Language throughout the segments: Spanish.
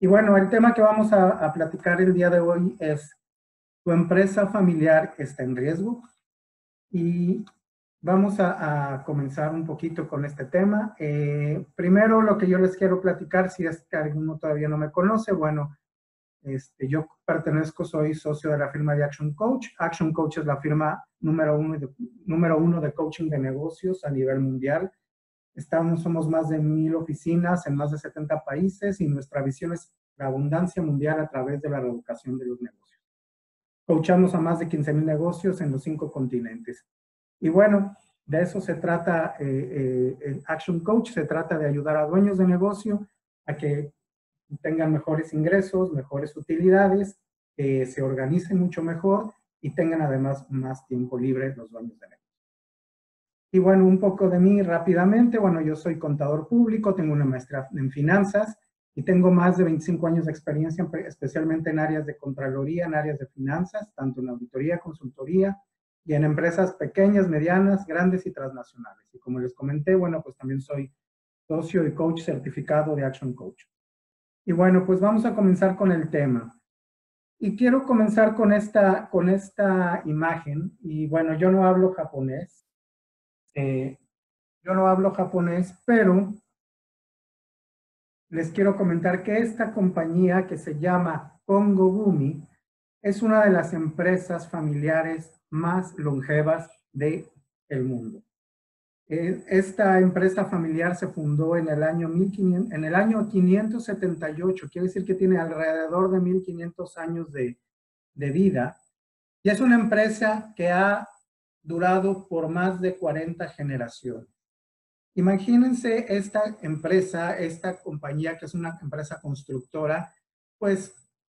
Y bueno, el tema que vamos a platicar el día de hoy es: ¿tu empresa familiar está en riesgo? Y vamos a comenzar un poquito con este tema. Primero, lo que yo les quiero platicar, si es que alguno todavía no me conoce, bueno, yo pertenezco, soy socio de la firma de Action Coach. Action Coach es la firma número uno de coaching de negocios a nivel mundial. Somos más de 1000 oficinas en más de 70 países y nuestra visión es la abundancia mundial a través de la reeducación de los negocios. Coachamos a más de 15,000 negocios en los 5 continentes. Y bueno, de eso se trata el Action Coach. Se trata de ayudar a dueños de negocio a que tengan mejores ingresos, mejores utilidades, que se organicen mucho mejor y tengan además más tiempo libre los dueños de negocio. Y bueno, un poco de mí rápidamente. Bueno, yo soy contador público, tengo una maestría en finanzas y tengo más de 25 años de experiencia, especialmente en áreas de contraloría, en áreas de finanzas, tanto en auditoría, consultoría y en empresas pequeñas, medianas, grandes y transnacionales. Y como les comenté, bueno, pues también soy socio y coach certificado de Action Coach. Y bueno, pues vamos a comenzar con el tema. Y quiero comenzar con esta imagen. Y bueno, yo no hablo japonés. Yo no hablo japonés, pero les quiero comentar que esta compañía, que se llama Kongo Gumi, es una de las empresas familiares más longevas del mundo. Esta empresa familiar se fundó en el año 578, quiere decir que tiene alrededor de 1500 años de vida, y es una empresa que ha durado por más de 40 generaciones. Imagínense esta empresa, esta compañía, que es una empresa constructora, pues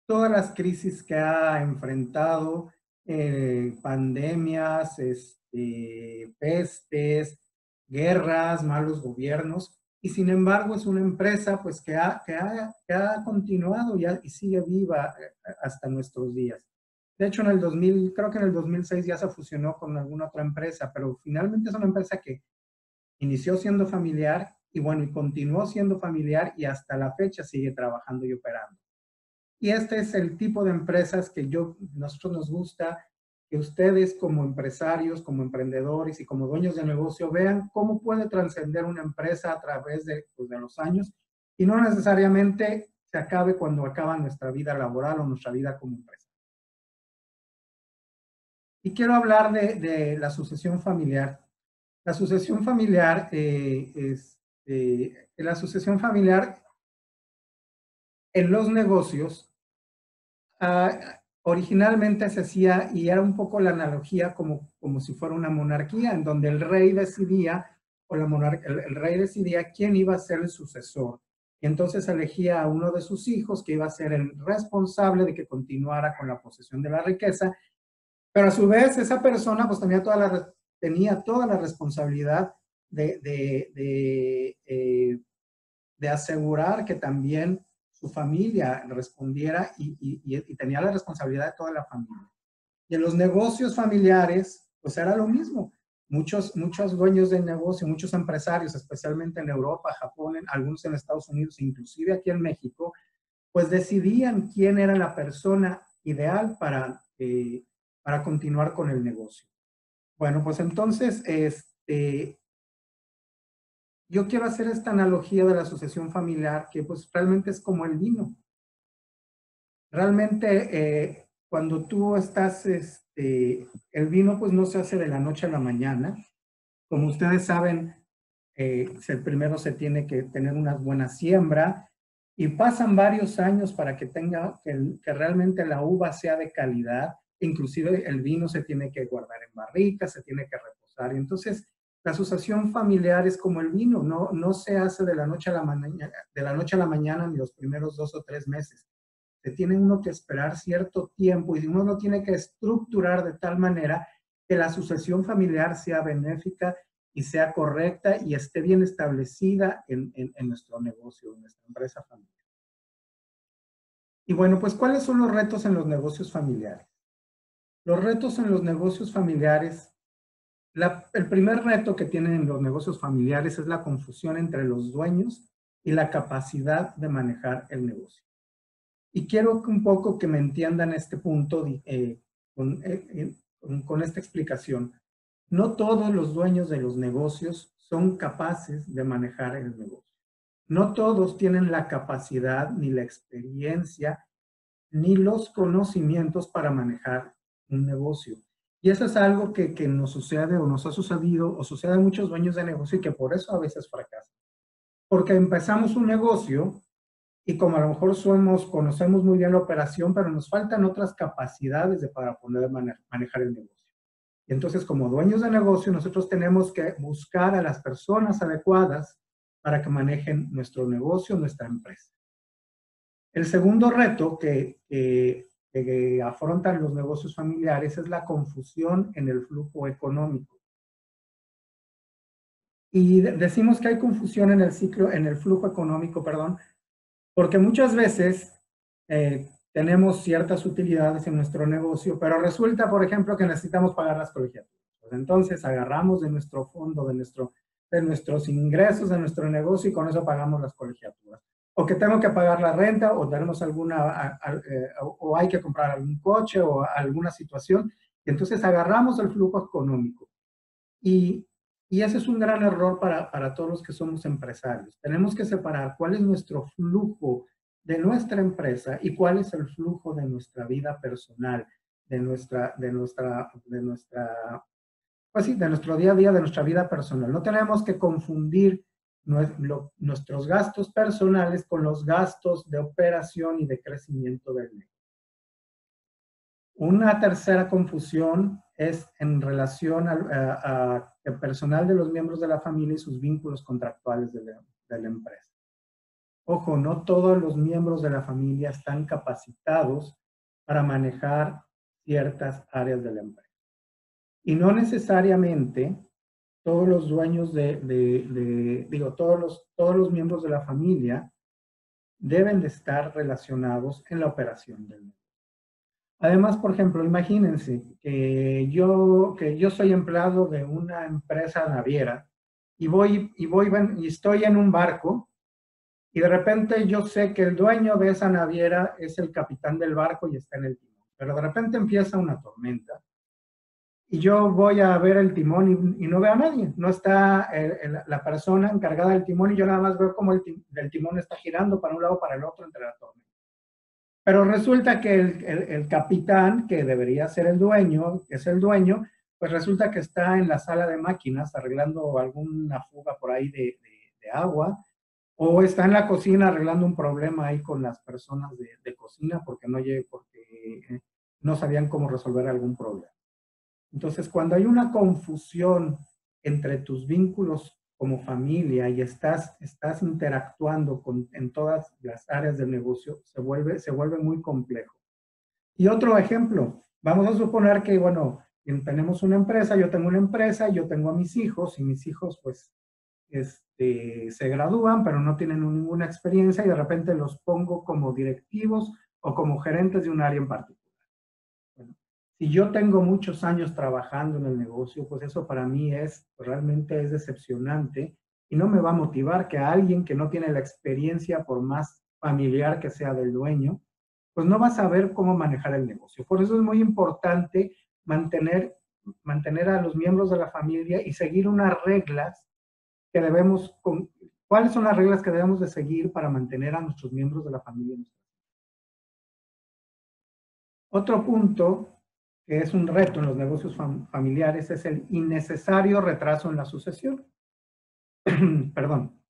todas las crisis que ha enfrentado, pandemias, pestes, guerras, malos gobiernos, y sin embargo es una empresa pues que ha continuado y sigue viva hasta nuestros días. De hecho, creo que en el 2006 ya se fusionó con alguna otra empresa, pero finalmente es una empresa que inició siendo familiar y bueno, y continuó siendo familiar y hasta la fecha sigue trabajando y operando. Y este es el tipo de empresas que nosotros nos gusta que ustedes como empresarios, como emprendedores y como dueños de negocio vean cómo puede trascender una empresa a través de los años y no necesariamente se acabe cuando acaba nuestra vida laboral o nuestra vida como empresa. Y quiero hablar de la sucesión familiar. La sucesión familiar la sucesión familiar en los negocios originalmente se hacía, y era un poco la analogía como si fuera una monarquía, en donde el rey decidía, el rey decidía quién iba a ser el sucesor. Y entonces elegía a uno de sus hijos que iba a ser el responsable de que continuara con la posesión de la riqueza, pero a su vez esa persona pues tenía toda la responsabilidad de asegurar que también su familia respondiera y tenía la responsabilidad de toda la familia. Y en los negocios familiares, pues era lo mismo. Muchos dueños de negocio, muchos empresarios, especialmente en Europa, Japón, algunos en Estados Unidos, inclusive aquí en México, pues decidían quién era la persona ideal para continuar con el negocio. Bueno, pues entonces, yo quiero hacer esta analogía de la sucesión familiar, que pues realmente es como el vino. Realmente, cuando tú estás, el vino pues no se hace de la noche a la mañana. Como ustedes saben, primero se tiene que tener una buena siembra y pasan varios años para que que realmente la uva sea de calidad. Inclusive el vino se tiene que guardar en barricas, se tiene que reposar. Y entonces, la sucesión familiar es como el vino, no se hace de la noche a la mañana ni los primeros 2 o 3 meses. Se tiene uno que esperar cierto tiempo y uno lo tiene que estructurar de tal manera que la sucesión familiar sea benéfica y sea correcta y esté bien establecida en nuestro negocio, en nuestra empresa familiar. Y bueno, pues ¿cuáles son los retos en los negocios familiares? Los retos en los negocios familiares, el primer reto que tienen los negocios familiares es la confusión entre los dueños y la capacidad de manejar el negocio. Y quiero un poco que me entiendan este punto con esta explicación. No todos los dueños de los negocios son capaces de manejar el negocio. No todos tienen la capacidad, ni la experiencia, ni los conocimientos para manejar un negocio. Y eso es algo que nos sucede o nos ha sucedido o sucede a muchos dueños de negocio y que por eso a veces fracasan. Porque empezamos un negocio y como a lo mejor conocemos muy bien la operación, pero nos faltan otras capacidades para poder manejar el negocio. Y entonces, como dueños de negocio, nosotros tenemos que buscar a las personas adecuadas para que manejen nuestro negocio, nuestra empresa. El segundo reto que afrontan los negocios familiares es la confusión en el flujo económico. Y decimos que hay confusión en el flujo económico, perdón, porque muchas veces tenemos ciertas utilidades en nuestro negocio, pero resulta, por ejemplo, que necesitamos pagar las colegiaturas. Pues entonces agarramos de nuestro fondo, de nuestros ingresos de nuestro negocio y con eso pagamos las colegiaturas. O que tengo que pagar la renta o tenemos o hay que comprar algún coche o alguna situación. Y entonces agarramos el flujo económico. Y ese es un gran error para todos los que somos empresarios. Tenemos que separar cuál es nuestro flujo de nuestra empresa y cuál es el flujo de nuestra vida personal, pues sí, de nuestro día a día, de nuestra vida personal. No tenemos que confundir nuestros gastos personales con los gastos de operación y de crecimiento del negocio. Una tercera confusión es en relación al personal de los miembros de la familia y sus vínculos contractuales de la empresa. Ojo, no todos los miembros de la familia están capacitados para manejar ciertas áreas de la empresa. Y no necesariamente todos los dueños todos los miembros de la familia deben de estar relacionados en la operación del negocio. Además, por ejemplo, imagínense que yo soy empleado de una empresa naviera y estoy en un barco y de repente yo sé que el dueño de esa naviera es el capitán del barco y está en el timón. Pero de repente empieza una tormenta y yo voy a ver el timón y no veo a nadie. No está la persona encargada del timón y yo nada más veo cómo el timón está girando para un lado o para el otro entre la tormenta. Pero resulta que el capitán, que debería ser el dueño, que es el dueño, pues resulta que está en la sala de máquinas arreglando alguna fuga por ahí de agua, o está en la cocina arreglando un problema ahí con las personas de cocina porque no sabían cómo resolver algún problema. Entonces, cuando hay una confusión entre tus vínculos como familia y estás interactuando en todas las áreas del negocio, se vuelve muy complejo. Y otro ejemplo, vamos a suponer que, bueno, tenemos una empresa, yo tengo una empresa, yo tengo a mis hijos y mis hijos pues se gradúan, pero no tienen ninguna experiencia y de repente los pongo como directivos o como gerentes de un área en particular. Bueno, si yo tengo muchos años trabajando en el negocio, pues eso para mí realmente es decepcionante y no me va a motivar que alguien que no tiene la experiencia, por más familiar que sea del dueño, pues no va a saber cómo manejar el negocio. Por eso es muy importante mantener a los miembros de la familia y seguir unas reglas que ¿cuáles son las reglas que debemos de seguir para mantener a nuestros miembros de la familia? Otro punto que es un reto en los negocios familiares es el innecesario retraso en la sucesión. Perdón.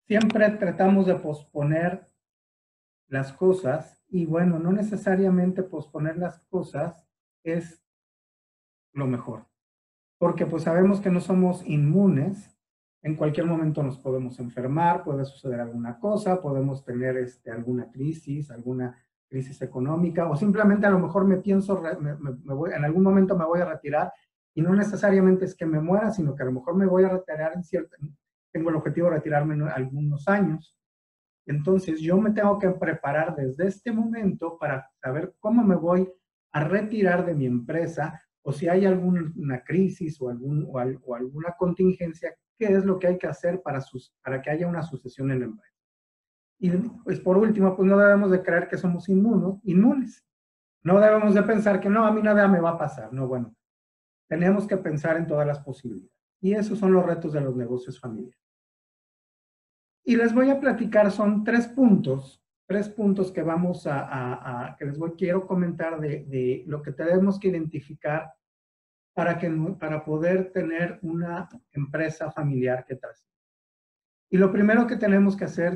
Siempre tratamos de posponer las cosas y bueno, no necesariamente posponer las cosas es lo mejor, porque pues sabemos que no somos inmunes, en cualquier momento nos podemos enfermar, puede suceder alguna cosa, podemos tener alguna crisis económica, o simplemente a lo mejor en algún momento me voy a retirar, y no necesariamente es que me muera, sino que a lo mejor me voy a retirar tengo el objetivo de retirarme en algunos años. Entonces yo me tengo que preparar desde este momento para saber cómo me voy a retirar de mi empresa, o si hay alguna crisis o alguna contingencia, qué es lo que hay que hacer para que haya una sucesión en la empresa. Y pues por último, pues no debemos de creer que somos inmunes. No debemos de pensar que no, a mí nada me va a pasar. No, bueno, tenemos que pensar en todas las posibilidades. Y esos son los retos de los negocios familiares. Y les voy a platicar, son tres puntos que vamos que quiero comentar de lo que tenemos que identificar para poder tener una empresa familiar que trascienda. Y lo primero que tenemos que hacer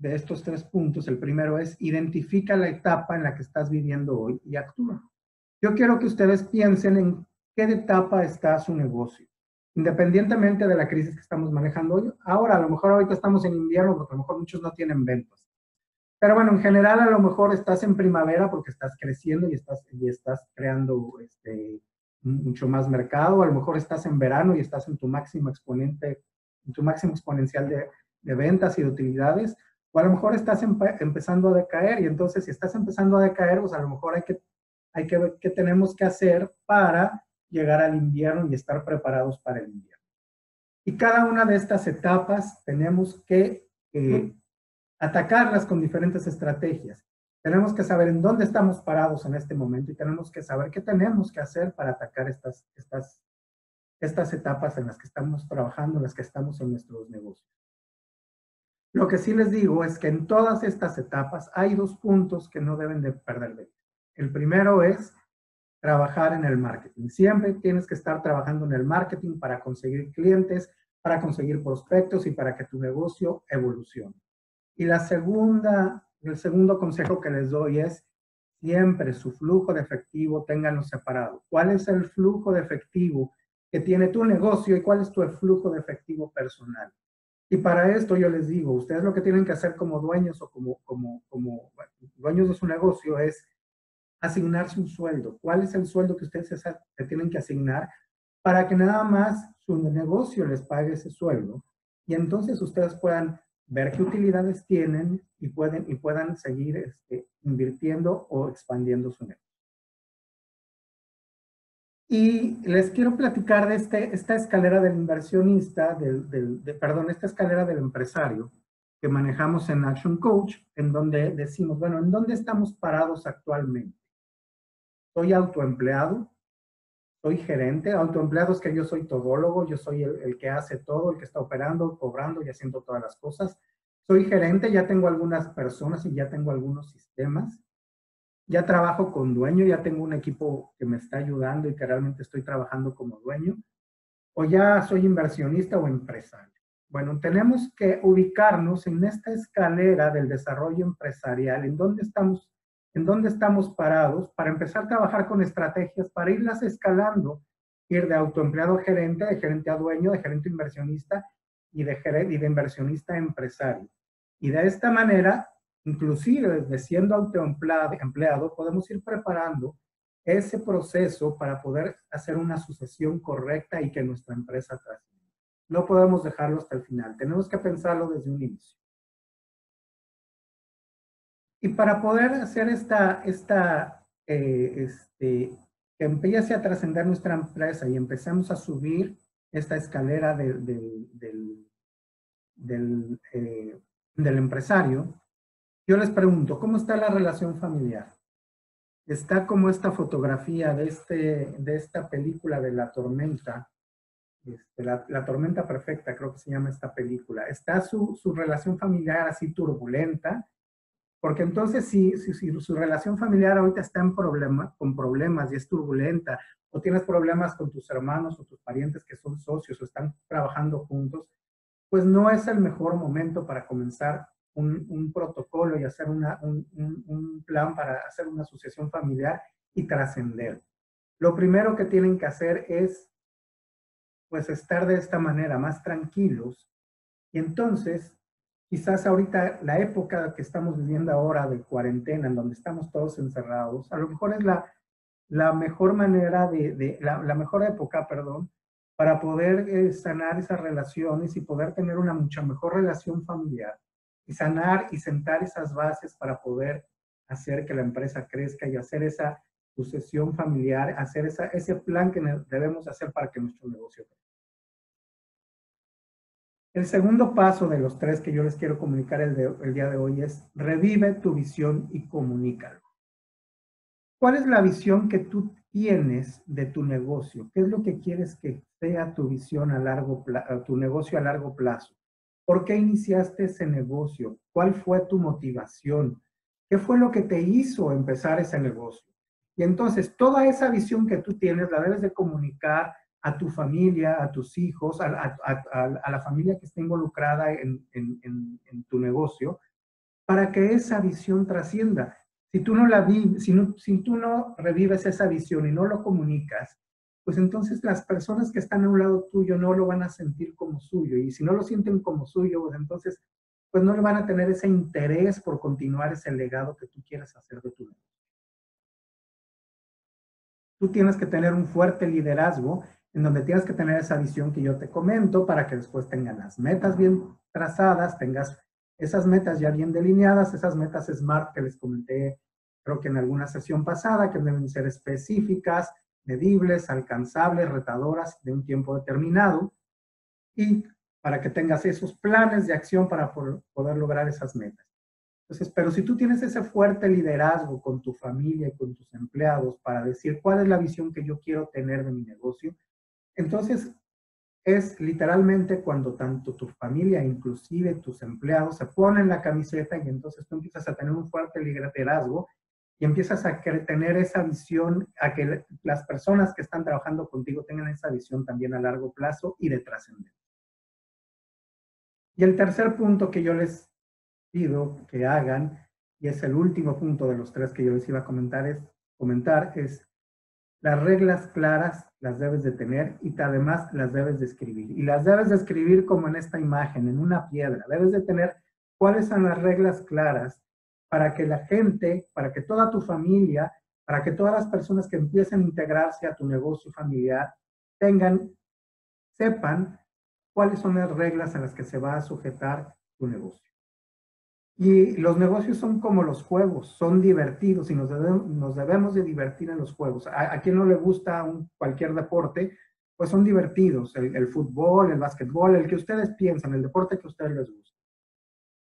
de estos tres puntos, el primero es identifica la etapa en la que estás viviendo hoy y actúa. Yo quiero que ustedes piensen en qué etapa está su negocio, independientemente de la crisis que estamos manejando hoy. Ahora, a lo mejor ahorita estamos en invierno porque a lo mejor muchos no tienen ventas. Pero bueno, en general a lo mejor estás en primavera porque estás creciendo y estás creando mucho más mercado. A lo mejor estás en verano y estás en tu máximo exponente, en tu máximo exponencial de ventas y de utilidades. O a lo mejor estás empezando a decaer y entonces si estás empezando a decaer, pues a lo mejor hay que ver qué tenemos que hacer para llegar al invierno y estar preparados para el invierno. Y cada una de estas etapas tenemos que atacarlas con diferentes estrategias. Tenemos que saber en dónde estamos parados en este momento y tenemos que saber qué tenemos que hacer para atacar estas etapas en las que estamos trabajando, en las que estamos en nuestros negocios. Lo que sí les digo es que en todas estas etapas hay dos puntos que no deben de perder de vista. El primero es trabajar en el marketing. Siempre tienes que estar trabajando en el marketing para conseguir clientes, para conseguir prospectos y para que tu negocio evolucione. Y el segundo consejo que les doy es siempre su flujo de efectivo ténganlo separado. ¿Cuál es el flujo de efectivo que tiene tu negocio y cuál es tu flujo de efectivo personal? Y para esto yo les digo, ustedes lo que tienen que hacer como dueños o como dueños de su negocio es asignarse un sueldo. ¿Cuál es el sueldo que ustedes se tienen que asignar para que nada más su negocio les pague ese sueldo? Y entonces ustedes puedan ver qué utilidades tienen y puedan seguir invirtiendo o expandiendo su negocio. Y les quiero platicar de esta escalera del inversionista, esta escalera del empresario que manejamos en Action Coach, en donde decimos, bueno, ¿en dónde estamos parados actualmente? Soy autoempleado, soy gerente. Autoempleado es que yo soy todólogo, yo soy el que hace todo, el que está operando, cobrando y haciendo todas las cosas. Soy gerente, ya tengo algunas personas y ya tengo algunos sistemas. Ya trabajo con dueño, ya tengo un equipo que me está ayudando y que realmente estoy trabajando como dueño. O ya soy inversionista o empresario. Bueno, tenemos que ubicarnos en esta escalera del desarrollo empresarial, en dónde estamos parados para empezar a trabajar con estrategias para irlas escalando, ir de autoempleado a gerente, de gerente a dueño, de gerente a inversionista y de inversionista a empresario. Y de esta manera, inclusive desde siendo autoempleado, podemos ir preparando ese proceso para poder hacer una sucesión correcta y que nuestra empresa trascienda. No podemos dejarlo hasta el final, tenemos que pensarlo desde un inicio. Y para poder hacer que empiece a trascender nuestra empresa y empecemos a subir esta escalera del empresario, yo les pregunto, ¿cómo está la relación familiar? Está como esta fotografía de esta película de La Tormenta, la Tormenta Perfecta, creo que se llama esta película. Está su relación familiar así turbulenta, porque entonces si su relación familiar ahorita está con problemas y es turbulenta, o tienes problemas con tus hermanos o tus parientes que son socios o están trabajando juntos, pues no es el mejor momento para comenzar un protocolo y hacer un plan para hacer una sucesión familiar y trascender. Lo primero que tienen que hacer es pues estar de esta manera más tranquilos y entonces quizás ahorita la época que estamos viviendo ahora de cuarentena, en donde estamos todos encerrados, a lo mejor es la mejor manera la mejor época, perdón, para poder sanar esas relaciones y poder tener una mucha mejor relación familiar y sanar y sentar esas bases para poder hacer que la empresa crezca y hacer esa sucesión familiar, hacer ese plan que debemos hacer para que nuestro negocio crezca. El segundo paso de los 3 que yo les quiero comunicar el día de hoy es revive tu visión y comunícalo. ¿Cuál es la visión que tú tienes de tu negocio? ¿Qué es lo que quieres que sea tu visión a largo plazo, tu negocio a largo plazo? ¿Por qué iniciaste ese negocio? ¿Cuál fue tu motivación? ¿Qué fue lo que te hizo empezar ese negocio? Y entonces, toda esa visión que tú tienes la debes de comunicar a tu familia, a tus hijos, a la familia que esté involucrada en tu negocio, para que esa visión trascienda. Si tú no la vives, si tú no revives esa visión y no lo comunicas, pues entonces las personas que están a un lado tuyo no lo van a sentir como suyo. Y si no lo sienten como suyo, pues entonces pues no le van a tener ese interés por continuar ese legado que tú quieres hacer de tu negocio. Tú tienes que tener un fuerte liderazgo en donde tienes que tener esa visión que yo te comento para que después tengan las metas bien trazadas, tengas esas metas ya bien delineadas, esas metas SMART que les comenté, creo que en alguna sesión pasada, que deben ser específicas, medibles, alcanzables, retadoras de un tiempo determinado, y para que tengas esos planes de acción para poder lograr esas metas. Entonces, pero si tú tienes ese fuerte liderazgo con tu familia y con tus empleados para decir cuál es la visión que yo quiero tener de mi negocio, entonces es literalmente cuando tanto tu familia, inclusive tus empleados, se ponen la camiseta y entonces tú empiezas a tener un fuerte liderazgo y empiezas a tener esa visión, a que las personas que están trabajando contigo tengan esa visión también a largo plazo y de trascendencia. Y el tercer punto que yo les pido que hagan, y es el último punto de los 3 que yo les iba a comentar es las reglas claras las debes de tener y además las debes de escribir. Y las debes de escribir como en esta imagen, en una piedra. Debes de tener cuáles son las reglas claras para que la gente, para que toda tu familia, para que todas las personas que empiecen a integrarse a tu negocio familiar sepan cuáles son las reglas a las que se va a sujetar tu negocio. Y los negocios son como los juegos, son divertidos y nos debemos de divertir en los juegos. A quien no le gusta cualquier deporte, pues son divertidos. El fútbol, el básquetbol, el que ustedes piensan, el deporte que a ustedes les gusta.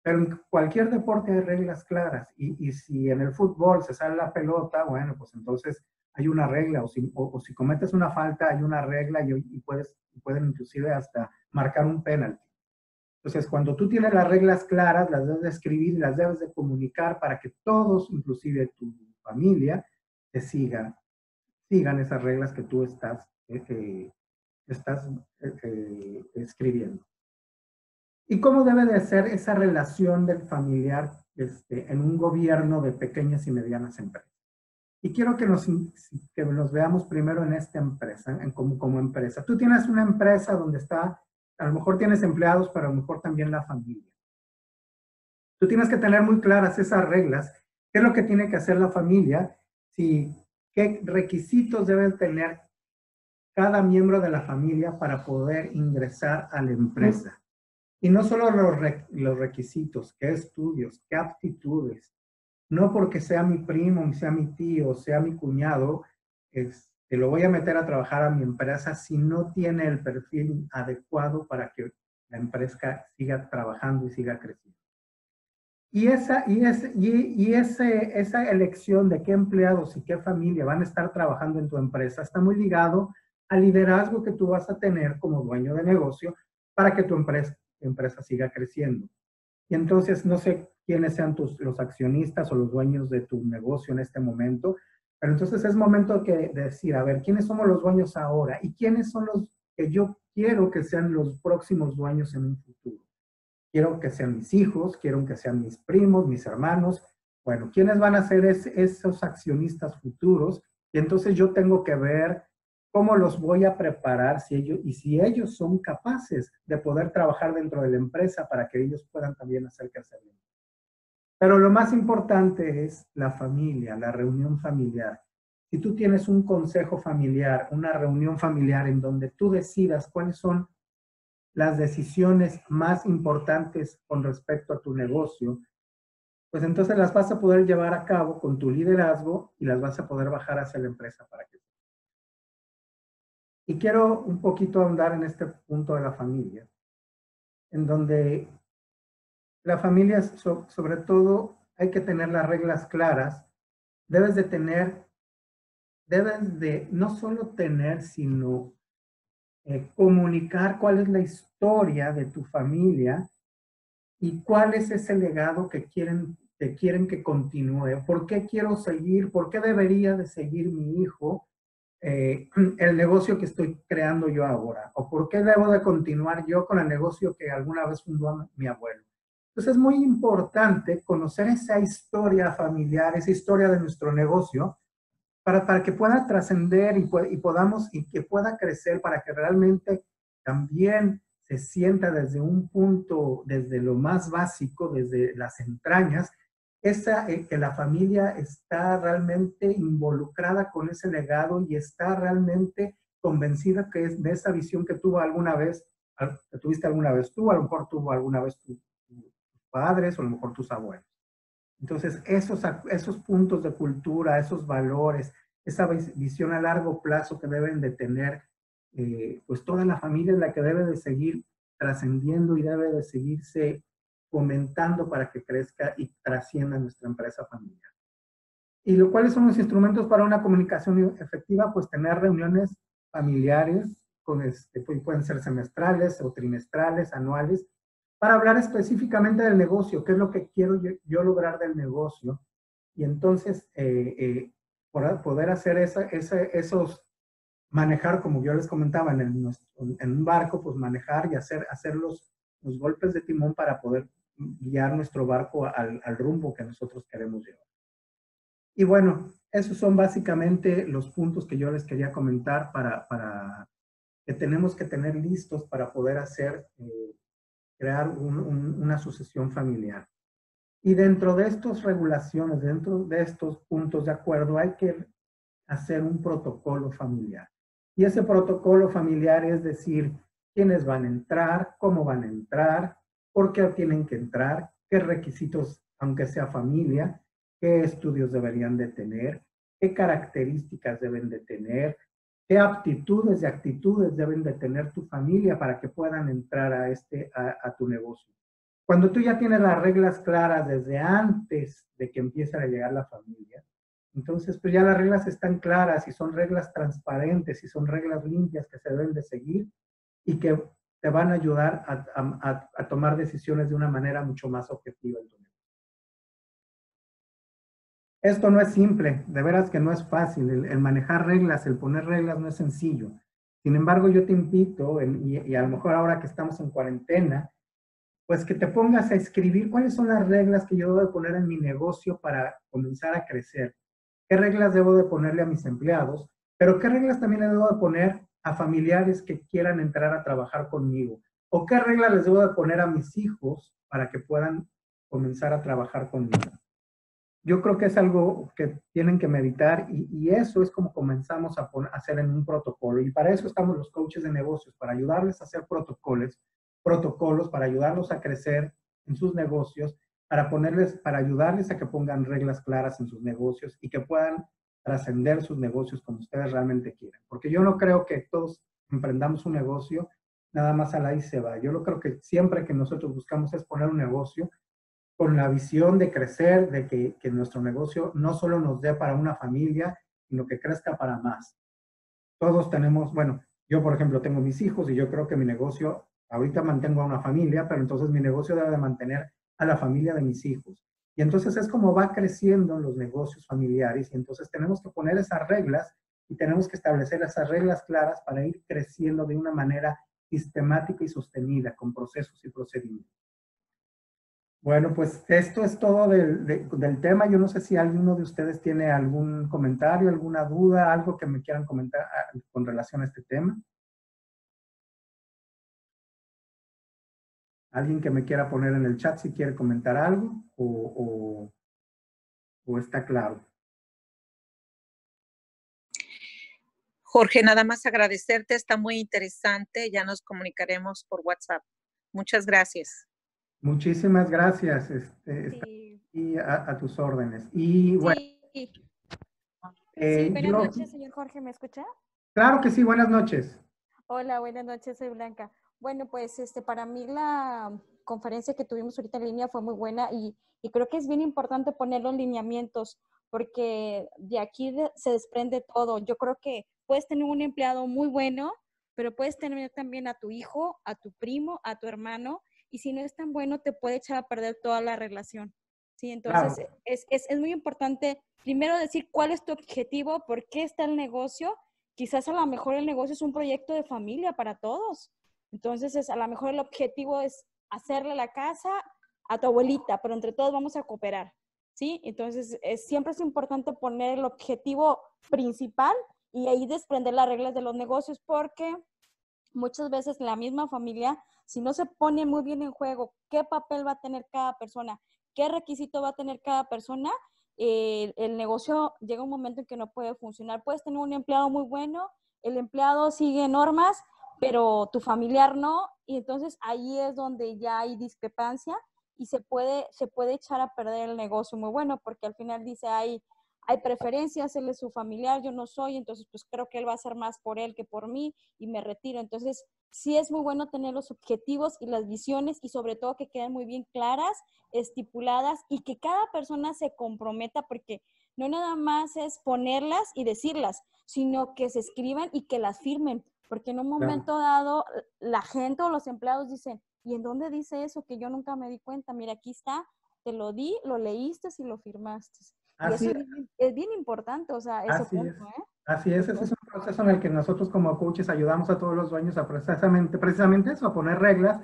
Pero en cualquier deporte hay reglas claras. Y si en el fútbol se sale la pelota, bueno, pues entonces hay una regla. O si cometes una falta, hay una regla y pueden inclusive hasta marcar un penalti. Entonces, cuando tú tienes las reglas claras, las debes de escribir y las debes de comunicar para que todos, inclusive tu familia, te sigan esas reglas que tú estás escribiendo. ¿Y cómo debe de ser esa relación del familiar en un gobierno de pequeñas y medianas empresas? Y quiero que nos veamos primero en esta empresa, como empresa. Tú tienes una empresa donde a lo mejor tienes empleados, pero a lo mejor también la familia. Tú tienes que tener muy claras esas reglas. ¿Qué es lo que tiene que hacer la familia? ¿Qué requisitos debe tener cada miembro de la familia para poder ingresar a la empresa? Y no solo los requisitos, qué estudios, qué aptitudes. No porque sea mi primo, sea mi tío, sea mi cuñado, lo voy a meter a trabajar a mi empresa si no tiene el perfil adecuado para que la empresa siga trabajando y siga creciendo. Y esa elección de qué empleados y qué familia van a estar trabajando en tu empresa está muy ligado al liderazgo que tú vas a tener como dueño de negocio para que tu empresa siga creciendo. Y entonces, no sé quiénes sean los accionistas o los dueños de tu negocio en este momento, pero entonces es momento de decir, a ver, ¿quiénes somos los dueños ahora? ¿Y quiénes son los que yo quiero que sean los próximos dueños en un futuro? Quiero que sean mis hijos, quiero que sean mis primos, mis hermanos. Bueno, ¿quiénes van a ser esos accionistas futuros? Y entonces yo tengo que ver cómo los voy a preparar si ellos son capaces de poder trabajar dentro de la empresa para que ellos puedan también hacer crecer. Pero lo más importante es la familia, la reunión familiar. Si tú tienes un consejo familiar, una reunión familiar en donde tú decidas cuáles son las decisiones más importantes con respecto a tu negocio, pues entonces las vas a poder llevar a cabo con tu liderazgo y las vas a poder bajar hacia la empresa para que. Y quiero un poquito ahondar en este punto de la familia, en donde la familia, sobre todo, hay que tener las reglas claras. Debes de no solo tener, sino comunicar cuál es la historia de tu familia y cuál es ese legado que quieren que continúe. ¿Por qué quiero seguir? ¿Por qué debería de seguir mi hijo el negocio que estoy creando yo ahora? ¿O por qué debo de continuar yo con el negocio que alguna vez fundó mi abuelo? Entonces es muy importante conocer esa historia familiar, esa historia de nuestro negocio, para que pueda trascender y que pueda crecer, para que realmente también se sienta desde un punto, desde lo más básico, desde las entrañas, que la familia está realmente involucrada con ese legado y está realmente convencida que es de esa visión que tuvo alguna vez, que tuviste alguna vez tú, a lo mejor tuvo alguna vez tus padres o a lo mejor tus abuelos. Entonces, esos puntos de cultura, esos valores, esa visión a largo plazo que deben de tener, pues toda la familia es la que debe de seguir trascendiendo y debe de seguirse fomentando para que crezca y trascienda nuestra empresa familiar. ¿Y cuáles son los instrumentos para una comunicación efectiva? Pues tener reuniones familiares, pueden ser semestrales o trimestrales, anuales, para hablar específicamente del negocio, qué es lo que quiero yo lograr del negocio. Y entonces, poder hacer manejar, como yo les comentaba, en un barco, pues manejar y hacer los golpes de timón para poder guiar nuestro barco al rumbo que nosotros queremos llevar. Y bueno, esos son básicamente los puntos que yo les quería comentar para que tenemos que tener listos para poder crear una sucesión familiar. Y dentro de estas regulaciones, dentro de estos puntos de acuerdo, hay que hacer un protocolo familiar. Y ese protocolo familiar es decir, quiénes van a entrar, cómo van a entrar, por qué tienen que entrar, qué requisitos, aunque sea familia, qué estudios deberían de tener, qué características deben de tener, qué aptitudes y actitudes deben de tener tu familia para que puedan entrar a tu negocio. Cuando tú ya tienes las reglas claras desde antes de que empiece a llegar la familia, entonces pues ya las reglas están claras y son reglas transparentes y son reglas limpias que se deben de seguir y que te van a ayudar a tomar decisiones de una manera mucho más objetiva en tu negocio. Esto no es simple, de veras que no es fácil. El manejar reglas, el poner reglas no es sencillo. Sin embargo, yo te invito, y a lo mejor ahora que estamos en cuarentena, pues que te pongas a escribir cuáles son las reglas que yo debo de poner en mi negocio para comenzar a crecer. ¿Qué reglas debo de ponerle a mis empleados? Pero ¿qué reglas también le debo de poner a familiares que quieran entrar a trabajar conmigo? ¿O qué reglas les debo de poner a mis hijos para que puedan comenzar a trabajar conmigo? Yo creo que es algo que tienen que meditar y eso es como comenzamos a hacer en un protocolo. Y para eso estamos los coaches de negocios, para ayudarles a hacer protocolos, para ayudarlos a crecer en sus negocios, para ayudarles a que pongan reglas claras en sus negocios y que puedan trascender sus negocios como ustedes realmente quieran. Porque yo no creo que todos emprendamos un negocio nada más a la y se va. Yo lo creo que siempre que nosotros buscamos es poner un negocio con la visión de crecer, de que nuestro negocio no solo nos dé para una familia, sino que crezca para más. Todos tenemos, bueno, yo por ejemplo tengo mis hijos y yo creo que mi negocio, ahorita mantengo a una familia, pero entonces mi negocio debe de mantener a la familia de mis hijos. Y entonces es como va creciendo los negocios familiares y entonces tenemos que poner esas reglas y tenemos que establecer esas reglas claras para ir creciendo de una manera sistemática y sostenida, con procesos y procedimientos. Bueno, pues esto es todo del tema. Yo no sé si alguno de ustedes tiene algún comentario, alguna duda, algo que me quieran comentar con relación a este tema. Alguien que me quiera poner en el chat si quiere comentar algo o está claro. Jorge, nada más agradecerte, está muy interesante. Ya nos comunicaremos por WhatsApp. Muchas gracias. Muchísimas gracias. Sí. Y a tus órdenes. Y bueno. Sí. Sí, buenas noches, señor Jorge, ¿me escucha? Claro que sí, buenas noches. Hola, buenas noches, soy Blanca. Bueno, pues para mí la conferencia que tuvimos ahorita en línea fue muy buena y creo que es bien importante poner los lineamientos porque de aquí se desprende todo. Yo creo que puedes tener un empleado muy bueno, pero puedes tener también a tu hijo, a tu primo, a tu hermano y si no es tan bueno te puede echar a perder toda la relación. Sí, entonces Claro, es muy importante primero decir cuál es tu objetivo, por qué está el negocio. Quizás a lo mejor el negocio es un proyecto de familia para todos. Entonces, a lo mejor el objetivo es hacerle la casa a tu abuelita, pero entre todos vamos a cooperar, ¿sí? Entonces, siempre es importante poner el objetivo principal y ahí desprender las reglas de los negocios porque muchas veces la misma familia, si no se pone muy bien en juego qué papel va a tener cada persona, qué requisito va a tener cada persona, el negocio llega un momento en que no puede funcionar. Puedes tener un empleado muy bueno, el empleado sigue normas, pero tu familiar no, y entonces ahí es donde ya hay discrepancia y se puede echar a perder el negocio muy bueno, porque al final dice, hay preferencias, él es su familiar, yo no soy, entonces pues creo que él va a hacer más por él que por mí y me retiro. Entonces, sí es muy bueno tener los objetivos y las visiones y sobre todo que queden muy bien claras, estipuladas y que cada persona se comprometa porque no nada más es ponerlas y decirlas, sino que se escriban y que las firmen, porque en un claro. momento dado la gente o los empleados dicen, ¿y en dónde dice eso que yo nunca me di cuenta? Mira, aquí está, te lo di, lo leíste y lo firmaste. Y Así eso es, es bien importante, o sea, ese así es. punto, ¿eh? Así es, ese es Entonces, un proceso en el que nosotros como coaches ayudamos a todos los dueños a precisamente eso, a poner reglas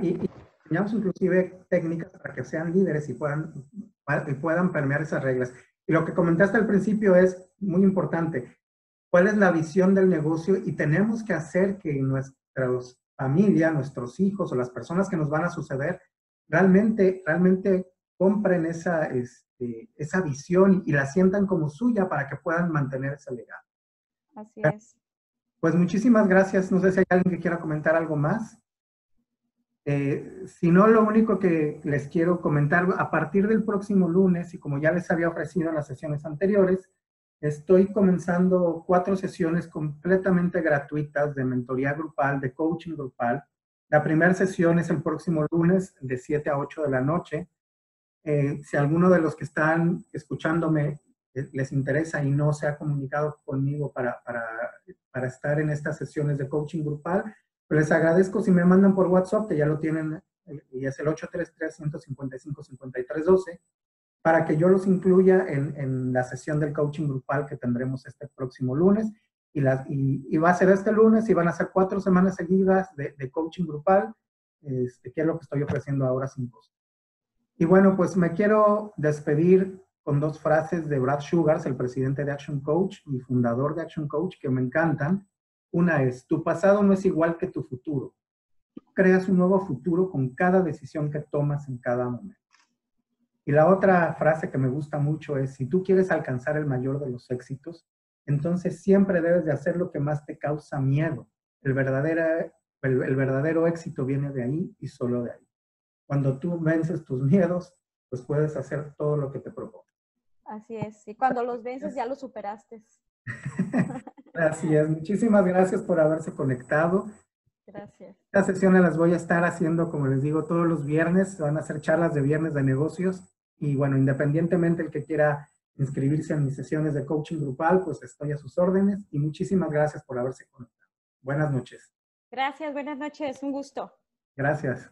y enseñamos inclusive técnicas para que sean líderes y puedan permear esas reglas. Y lo que comentaste al principio es muy importante. ¿Cuál es la visión del negocio? Y tenemos que hacer que nuestra familia, nuestros hijos o las personas que nos van a suceder realmente compren esa visión y la sientan como suya para que puedan mantener ese legado. así es. Pues muchísimas gracias. No sé si hay alguien que quiera comentar algo más. Si no, lo único que les quiero comentar, a partir del próximo lunes, y como ya les había ofrecido en las sesiones anteriores, estoy comenzando 4 sesiones completamente gratuitas de mentoría grupal, de coaching grupal. La primera sesión es el próximo lunes de 7 a 8 de la noche. Si alguno de los que están escuchándome les interesa y no se ha comunicado conmigo para estar en estas sesiones de coaching grupal, pues les agradezco si me mandan por WhatsApp, que ya lo tienen, y es el 833-155-5312, para que yo los incluya en la sesión del coaching grupal que tendremos este próximo lunes. Y va a ser este lunes y van a ser 4 semanas seguidas de coaching grupal, que es lo que estoy ofreciendo ahora sin costo. Y bueno, pues me quiero despedir con 2 frases de Brad Sugars, el presidente de Action Coach y fundador de Action Coach, que me encantan. Una es, tu pasado no es igual que tu futuro. Creas un nuevo futuro con cada decisión que tomas en cada momento. Y la otra frase que me gusta mucho es, si tú quieres alcanzar el mayor de los éxitos, entonces siempre debes de hacer lo que más te causa miedo. El verdadero éxito viene de ahí y solo de ahí. Cuando tú vences tus miedos, pues puedes hacer todo lo que te propongas. Así es. Y cuando los vences ya los superaste. Así es. Muchísimas gracias por haberse conectado. Gracias. Estas sesiones las voy a estar haciendo, como les digo, todos los viernes. Van a ser charlas de viernes de negocios. Y bueno, independientemente el que quiera inscribirse en mis sesiones de coaching grupal, pues estoy a sus órdenes. Y muchísimas gracias por haberse conectado. Buenas noches. Gracias, buenas noches, un gusto. Gracias.